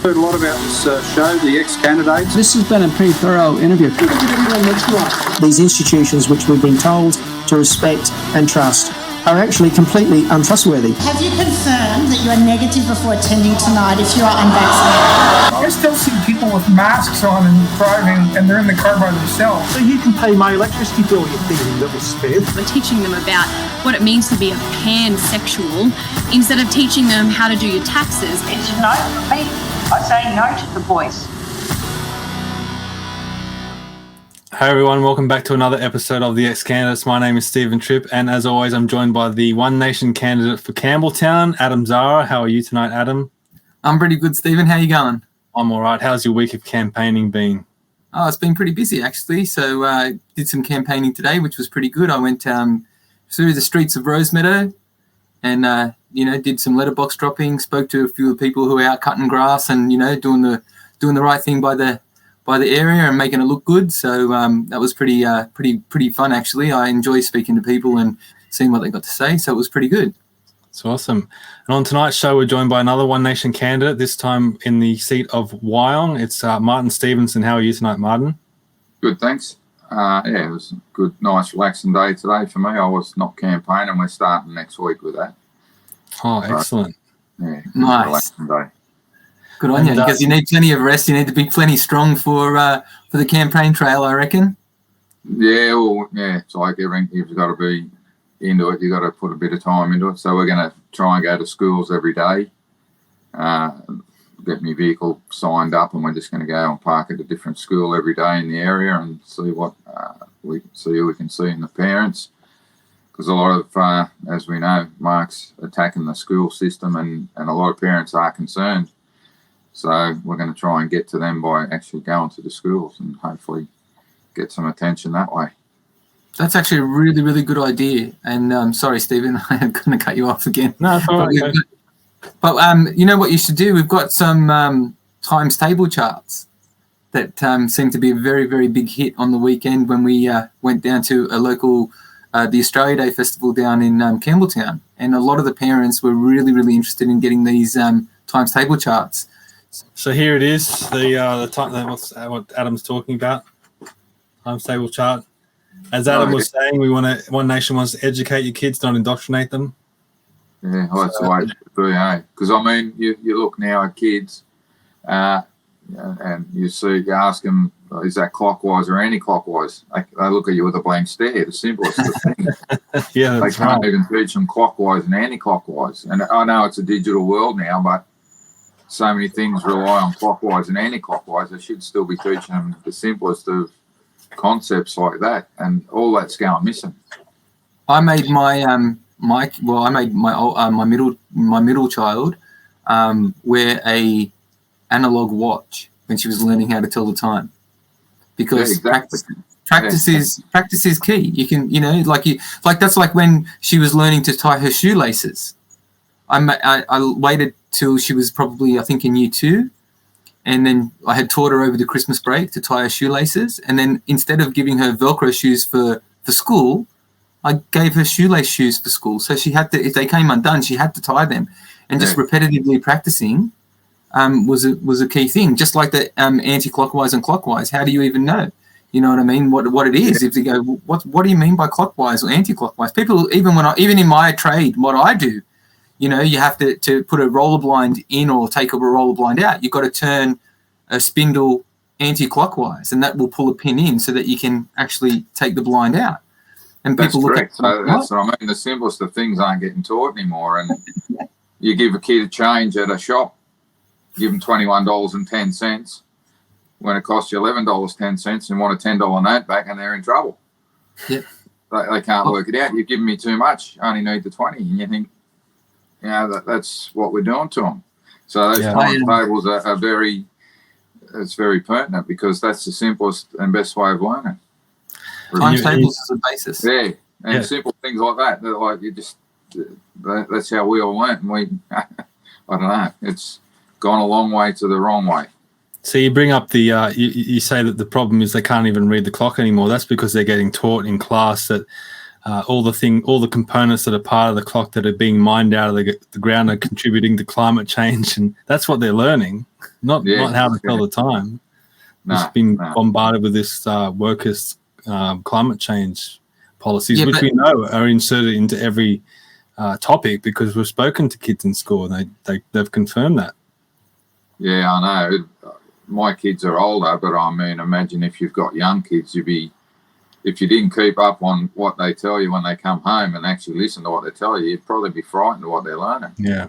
Heard a lot about this show, the ExCandidates. This has been a pretty thorough interview. These institutions which we've been told to respect and trust are actually completely untrustworthy. Have you confirmed that you are negative before attending tonight if you are unvaccinated? I still see people with masks on and driving, and they're in the car by themselves. So you can pay my electricity bill, you think, little spit. We're teaching them about what it means to be a pansexual instead of teaching them how to do your taxes. It's no for me. I say no to the boys. Hey everyone, welcome back to another episode of the ExCandidates. My name is Stephen Tripp, and as always, I'm joined by the One Nation candidate for Campbelltown, Adam Zahra. How are you tonight, Adam? I'm pretty good, Stephen. How are you going? I'm all right. How's your week of campaigning been? Oh, it's been pretty busy, actually. So I did some campaigning today, which was pretty good. I went through the streets of Rosemeadow and, did some letterbox dropping, spoke to a few of the people who are out cutting grass and, doing the right thing by the area and making it look good. So that was pretty fun, actually. I enjoy speaking to people and seeing what they got to say. So it was pretty good. That's awesome. And on tonight's show, we're joined by another One Nation candidate, this time in the seat of Wyong. It's Martin Stevenson. How are you tonight, Martin? Good, thanks. It was a good, nice, relaxing day today for me. I was not campaigning. We're starting next week with that. Oh, excellent. Yeah, nice. Relaxing day. Good on you, because you need plenty of rest. You need to be plenty strong for the campaign trail, I reckon. Yeah, well, it's like everything. You've got to be into it. You've got to put a bit of time into it. So we're going to try and go to schools every day, get my vehicle signed up, and we're just going to go and park at a different school every day in the area and see what we can see in the parents. Because a lot of, as we know, Mark's attacking the school system and a lot of parents are concerned. So we're going to try and get to them by actually going to the schools and hopefully get some attention that way. That's actually a really, really good idea. And sorry, Stephen, I'm going to cut you off again. No, it's all right. But you know what you should do? We've got some times table charts that seem to be a very, very big hit on the weekend when we went down to a local, the Australia Day Festival down in Campbelltown. And a lot of the parents were really, really interested in getting these times table charts. So here it is, what Adam's talking about, times table chart. As Adam was saying, One Nation wants to educate your kids, not indoctrinate them. Yeah, well, that's the way to do it. Because I mean, you look now at kids, and you ask them, is that clockwise or anti-clockwise? They look at you with a blank stare. The simplest of things. Yeah, they can't even teach them clockwise and anti-clockwise. And I know it's a digital world now, but so many things rely on clockwise and anti-clockwise. They should still be teaching them the simplest of concepts like that, and all that's going missing. I made my my middle child wear a analog watch when she was learning how to tell the time, because practice is key. You can that's like when she was learning to tie her shoelaces. I waited till she was probably, I think, in year 2. And then I had taught her over the Christmas break to tie her shoelaces. And then instead of giving her Velcro shoes for school, I gave her shoelace shoes for school. So she had to, if they came undone, she had to tie them. And just repetitively practicing was a key thing. Just like the anti-clockwise and clockwise. How do you even know? You know what I mean? What it is? If they go, what do you mean by clockwise or anti-clockwise? People, even in my trade, what I do, you have to put a roller blind in or take a roller blind out. You've got to turn a spindle anti-clockwise, and that will pull a pin in so that you can actually take the blind out. And that's people correct. That's what I mean. The simplest of things aren't getting taught anymore. And you give a kid a change at a shop, give them $21.10 when it costs you $11.10 and want a $10 note back, and they're in trouble. Yeah, they can't work it out. You've given me too much. I only need the 20, and you think, that's what we're doing to them. So those times tables are very pertinent, because that's the simplest and best way of learning. Times tables is a basis. Yeah, and simple things like that. They're like that's how we all learn. And I don't know. It's gone a long way to the wrong way. So you bring up the you say that the problem is they can't even read the clock anymore. That's because they're getting taught in class that all the components that are part of the clock that are being mined out of the ground are contributing to climate change, and that's what they're learning, not how to tell the time. Just been bombarded with this workers' climate change policies, which we know are inserted into every topic because we've spoken to kids in school and they've confirmed that. Yeah, I know. My kids are older, but I mean, imagine if you've got young kids, if you didn't keep up on what they tell you when they come home and actually listen to what they tell you, you'd probably be frightened of what they're learning. Yeah.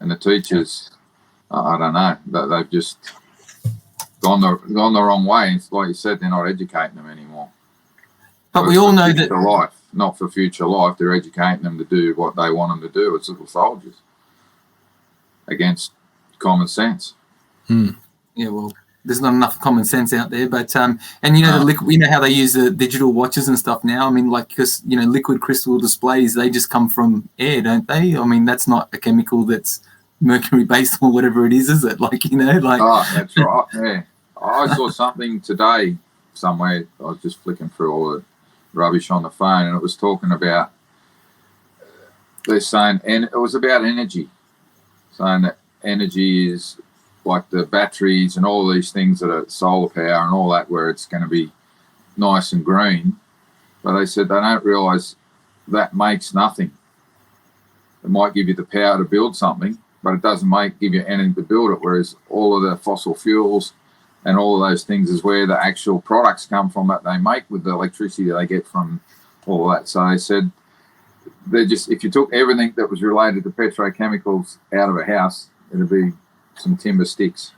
And the teachers, I don't know, they've just gone the wrong way. It's like you said, they're not educating them anymore. But we all know that life, not for future life. They're educating them to do what they want them to do as little soldiers against common sense. Yeah, well, there's not enough common sense out there, but and you know you know how they use the digital watches and stuff now. I mean, like, because you know, liquid crystal displays, they just come from air, don't they? I mean, that's not a chemical that's mercury based or whatever it is it? Like, you know, like. Oh, that's right. Yeah, I saw something today somewhere. I was just flicking through all the rubbish on the phone, and it was talking about. They're saying, and it was about energy, saying that energy is like the batteries and all these things that are solar power and all that, where it's going to be nice and green. But they said they don't realise that makes nothing. It might give you the power to build something, but it doesn't give you anything to build it, whereas all of the fossil fuels and all of those things is where the actual products come from that they make with the electricity they get from all of that. So they said, if you took everything that was related to petrochemicals out of a house, it'd be some timber sticks.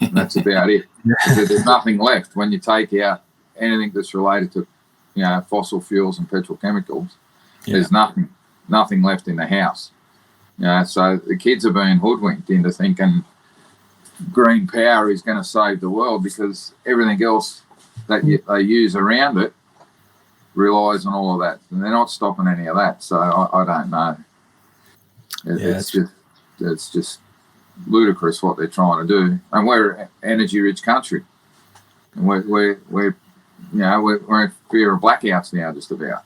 And that's about it. There's nothing left when you take out anything that's related to, you know, fossil fuels and petrochemicals. There's nothing left in the house. You know, so the kids are being hoodwinked into thinking green power is going to save the world because everything else that they use around it relies on all of that, and they're not stopping any of that. So I don't know. It's just ludicrous what they're trying to do, and we're an energy-rich country, and we're in fear of blackouts now, just about.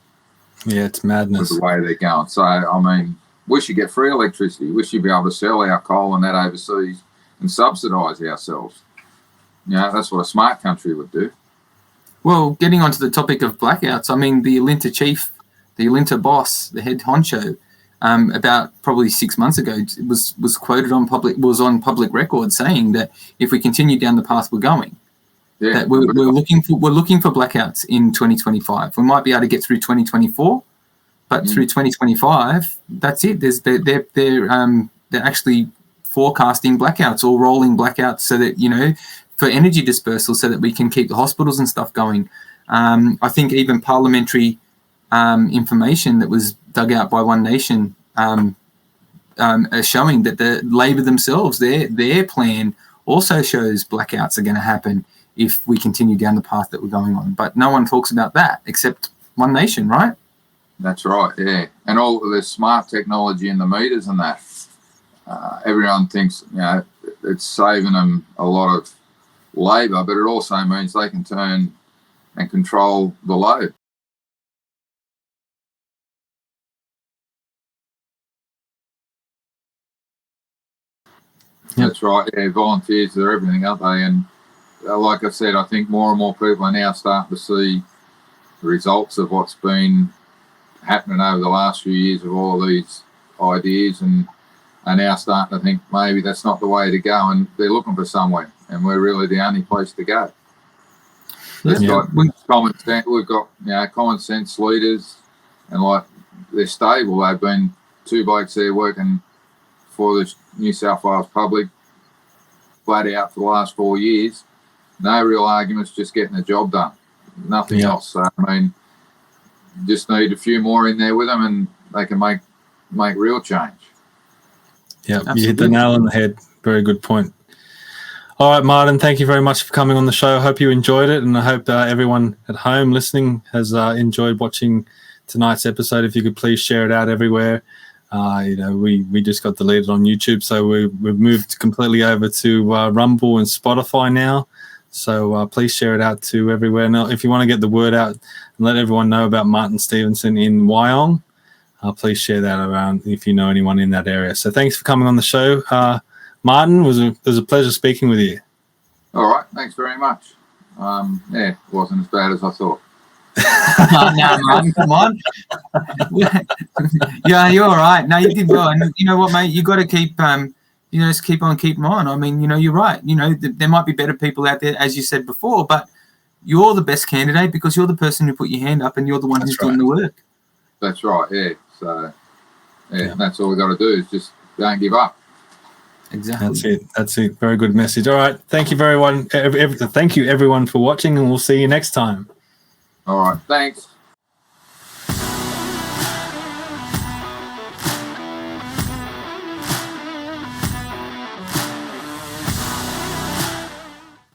Yeah, it's madness with the way they're going. So I mean, we should get free electricity. We should be able to sell our coal and that overseas and subsidise ourselves. You know, that's what a smart country would do. Well, getting onto the topic of blackouts, I mean, the Alinta chief, the Alinta boss, the head honcho, about probably 6 months ago, was quoted on public record saying that if we continue down the path we're going, that we're looking for blackouts in 2025. We might be able to get through 2024, but through 2025, that's it. They're actually forecasting blackouts or rolling blackouts so that, you know, for energy dispersal, so that we can keep the hospitals and stuff going. I think even parliamentary information that was dug out by One Nation are showing that the Labor themselves, their plan also shows blackouts are going to happen if we continue down the path that we're going on. But no one talks about that except One Nation, right? That's right, yeah. And all of the smart technology in the meters and that, everyone thinks, you know, it's saving them a lot of labour, but it also means they can turn and control the load. Yep. That's right, yeah, volunteers are everything, aren't they? And like I said, I think more and more people are now starting to see the results of what's been happening over the last few years of all of these ideas, and are now starting to think maybe that's not the way to go, and they're looking for somewhere, and we're really the only place to go. Common sense. We've got, you know, common sense leaders, and like they're stable. They've been two blokes there working for the New South Wales public flat out for the last 4 years. No real arguments, just getting the job done. Nothing else. So I mean, just need a few more in there with them, and they can make real change. Yeah, you hit the nail on the head. Very good point. All right, Martin, thank you very much for coming on the show. I hope you enjoyed it, and I hope everyone at home listening has enjoyed watching tonight's episode. If you could please share it out everywhere. You know, we just got deleted on YouTube, so we've moved completely over to Rumble and Spotify now. So please share it out to everywhere. Now, if you want to get the word out and let everyone know about Martin Stevenson in Wyong, please share that around if you know anyone in that area. So thanks for coming on the show. Martin, it was a pleasure speaking with you. All right, thanks very much. It wasn't as bad as I thought. No, Martin, come on. Yeah, you're all right. No, you did well. And you know what, mate? You got to keep, just keep on keeping on. I mean, you're right. There might be better people out there, as you said before, but you're the best candidate because you're the person who put your hand up and you're the one who's doing the work. That's right, yeah. So, that's all we got to do is just don't give up. Exactly. That's it. Very good message. All right. Thank you, everyone. Thank you, everyone, for watching, and we'll see you next time. All right. Thanks.